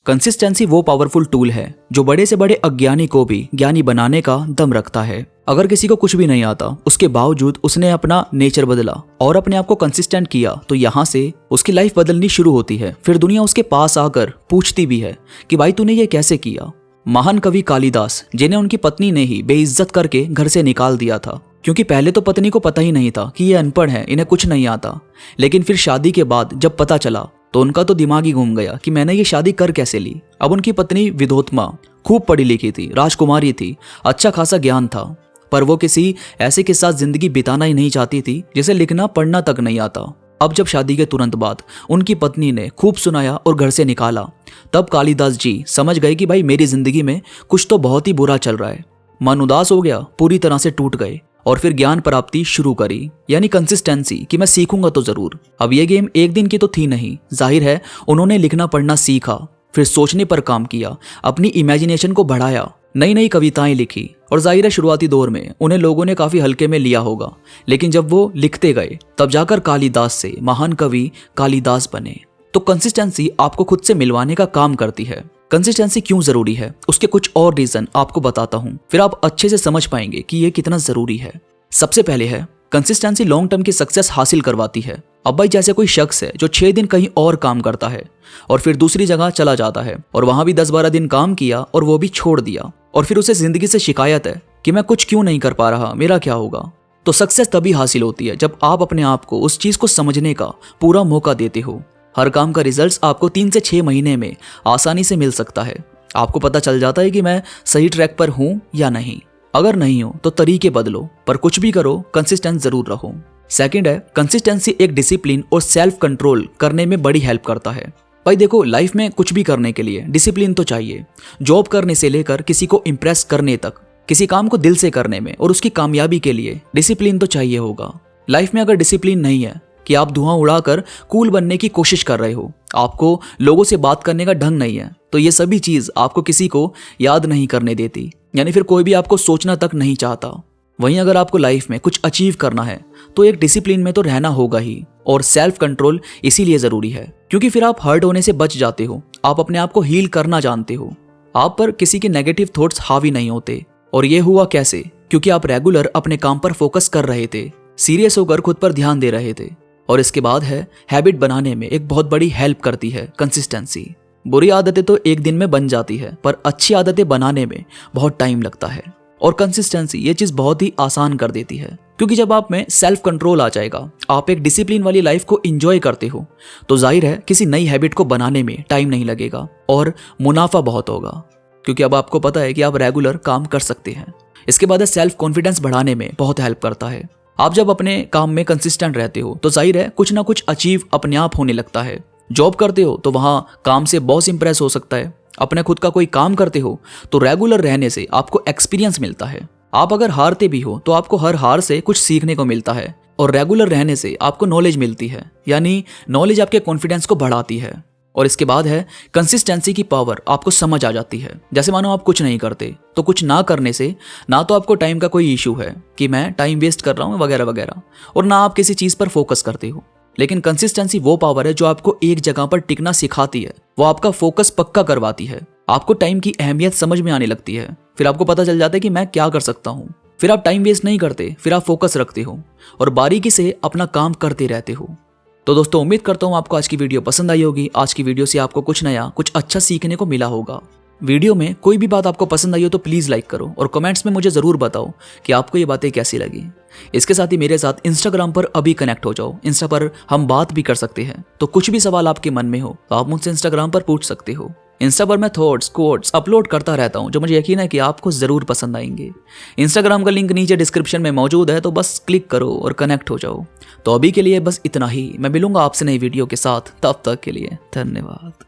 Consistency वो powerful tool है जो बड़े से बड़े अज्ञानी को भी ज्ञानी बनाने का दम रखता है। अगर किसी को कुछ भी नहीं आता, उसके बावजूद उसने अपना नेचर बदला और अपने आप को कंसिस्टेंट किया, तो यहाँ से उसकी लाइफ बदलनी शुरू होती है। फिर दुनिया उसके पास आकर पूछती भी है कि भाई तूने ये कैसे किया। महान कवि कालिदास, जिन्हें उनकी पत्नी ने ही बेइज्जत करके घर से निकाल दिया था, क्योंकि पहले तो पत्नी को पता ही नहीं था कि ये अनपढ़ है, इन्हें कुछ नहीं आता। लेकिन फिर शादी के बाद जब पता चला तो उनका तो दिमाग ही घूम गया कि मैंने ये शादी कर कैसे ली। अब उनकी पत्नी विधोत्मा खूब पढ़ी लिखी थी, राजकुमारी थी, अच्छा खासा ज्ञान था, पर वो किसी ऐसे के साथ जिंदगी बिताना ही नहीं चाहती थी जिसे लिखना पढ़ना तक नहीं आता। अब जब शादी के तुरंत बाद उनकी पत्नी ने खूब सुनाया और घर से निकाला, तब कालिदास जी समझ गए कि भाई मेरी जिंदगी में कुछ तो बहुत ही बुरा चल रहा है। मन उदास हो गया, पूरी तरह से टूट गए और फिर ज्ञान प्राप्ति शुरू करी, यानी कंसिस्टेंसी, कि मैं सीखूंगा तो जरूर। अब ये गेम एक दिन की तो थी नहीं, जाहिर है उन्होंने लिखना पढ़ना सीखा, फिर सोचने पर काम किया, अपनी इमेजिनेशन को बढ़ाया, नई नई कविताएं लिखी। और जाहिर है शुरुआती दौर में उन्हें लोगों ने काफी हल्के में लिया होगा, लेकिन जब वो लिखते गए तब जाकर कालिदास से महान कवि कालिदास बने। तो कंसिस्टेंसी आपको खुद से मिलवाने का काम करती है। कंसिस्टेंसी क्यों जरूरी है, उसके कुछ और रीजन आपको बताता हूं, फिर आप अच्छे से समझ पाएंगे कि ये कितना जरूरी है। सबसे पहले है, कंसिस्टेंसी लॉन्ग टर्म की सक्सेस हासिल करवाती है। अब भाई जैसे कोई शख्स है जो 6 दिन कहीं और काम करता है और फिर दूसरी जगह चला जाता है और वहां भी 10-12 दिन काम किया और वो भी छोड़ दिया, और फिर उसे जिंदगी से शिकायत है कि मैं कुछ क्यों नहीं कर पा रहा, मेरा क्या होगा। तो सक्सेस तभी हासिल होती है जब आप अपने आप को उस चीज को समझने का पूरा मौका देते हो। हर काम का रिजल्ट्स आपको 3 से 6 महीने में आसानी से मिल सकता है। आपको पता चल जाता है कि मैं सही ट्रैक पर हूं या नहीं। अगर नहीं हो तो तरीके बदलो, पर कुछ भी करो कंसिस्टेंट जरूर रहो। सेकंड है, कंसिस्टेंसी एक डिसिप्लिन और सेल्फ कंट्रोल करने में बड़ी हेल्प करता है। भाई देखो, लाइफ में कुछ भी करने के लिए डिसिप्लिन तो चाहिए। जॉब करने से लेकर किसी को इम्प्रेस करने तक, किसी काम को दिल से करने में और उसकी कामयाबी के लिए डिसिप्लिन तो चाहिए होगा। लाइफ में अगर डिसिप्लिन नहीं है कि आप धुआं उड़ाकर कूल बनने की कोशिश कर रहे हो, आपको लोगों से बात करने का ढंग नहीं है, तो ये सभी चीज आपको किसी को याद नहीं करने देती, यानी फिर कोई भी आपको सोचना तक नहीं चाहता। वहीं अगर आपको लाइफ में कुछ अचीव करना है तो एक डिसिप्लिन में तो रहना होगा ही, और सेल्फ कंट्रोल इसीलिए जरूरी है क्योंकि फिर आप हर्ट होने से बच जाते हो, आप अपने आप को हील करना जानते हो, आप पर किसी के नेगेटिव थॉट्स हावी नहीं होते। और ये हुआ कैसे? क्योंकि आप रेगुलर अपने काम पर फोकस कर रहे थे, सीरियस होकर खुद पर ध्यान दे रहे थे। और इसके बाद है, हैबिट बनाने में एक बहुत बड़ी हेल्प करती है कंसिस्टेंसी। बुरी आदतें तो एक दिन में बन जाती है, पर अच्छी आदतें बनाने में बहुत टाइम लगता है, और कंसिस्टेंसी ये चीज बहुत ही आसान कर देती है। क्योंकि जब आप में सेल्फ कंट्रोल आ जाएगा, आप एक डिसिप्लिन वाली लाइफ को एंजॉय करते हो, तो जाहिर है किसी नई हैबिट को बनाने में टाइम नहीं लगेगा और मुनाफा बहुत होगा, क्योंकि अब आपको पता है कि आप रेगुलर काम कर सकते हैं। इसके बाद सेल्फ कॉन्फिडेंस बढ़ाने में बहुत हेल्प करता है। आप जब अपने काम में कंसिस्टेंट रहते हो तो जाहिर है कुछ ना कुछ अचीव अपने आप होने लगता है। जॉब करते हो तो वहां काम से बॉस इंप्रेस हो सकता है, अपने खुद का कोई काम करते हो तो रेगुलर रहने से आपको एक्सपीरियंस मिलता है। आप अगर हारते भी हो तो आपको हर हार से कुछ सीखने को मिलता है, और रेगुलर रहने से आपको नॉलेज मिलती है, यानी नॉलेज आपके कॉन्फिडेंस को बढ़ाती है। और इसके बाद है, कंसिस्टेंसी की पावर आपको समझ आ जाती है। जैसे मानो आप कुछ नहीं करते, तो कुछ ना करने से ना तो आपको टाइम का कोई इशू है कि मैं टाइम वेस्ट कर रहा हूं वगैरह वगैरह, और ना आप किसी चीज पर फोकस करते हो। लेकिन कंसिस्टेंसी वो पावर है जो आपको एक जगह पर टिकना सिखाती है, वो आपका फोकस पक्का करवाती है, आपको टाइम की अहमियत समझ में आने लगती है। फिर आपको पता चल जाता है कि मैं क्या कर सकता हूँ। फिर आप टाइम वेस्ट नहीं करते, फिर आप फोकस रखते हो और बारीकी से अपना काम करते रहते हो। तो दोस्तों, उम्मीद करता हूँ आपको आज की वीडियो पसंद आई होगी। आज की वीडियो से आपको कुछ नया, कुछ अच्छा सीखने को मिला होगा। वीडियो में कोई भी बात आपको पसंद आई हो तो प्लीज लाइक करो और कमेंट्स में मुझे जरूर बताओ कि आपको ये बातें कैसी लगी। इसके साथ ही मेरे साथ इंस्टाग्राम पर अभी कनेक्ट हो जाओ। इंस्टा पर हम बात भी कर सकते हैं, तो कुछ भी सवाल आपके मन में हो तो आप मुझसे इंस्टाग्राम पर पूछ सकते हो। इंस्टा पर मैं थॉट्स, कोट्स अपलोड करता रहता हूं जो मुझे यकीन है कि आपको जरूर पसंद आएंगे। इंस्टाग्राम का लिंक नीचे डिस्क्रिप्शन में मौजूद है, तो बस क्लिक करो और कनेक्ट हो जाओ। तो अभी के लिए बस इतना ही। मैं मिलूंगा आपसे नई वीडियो के साथ, तब तक के लिए धन्यवाद।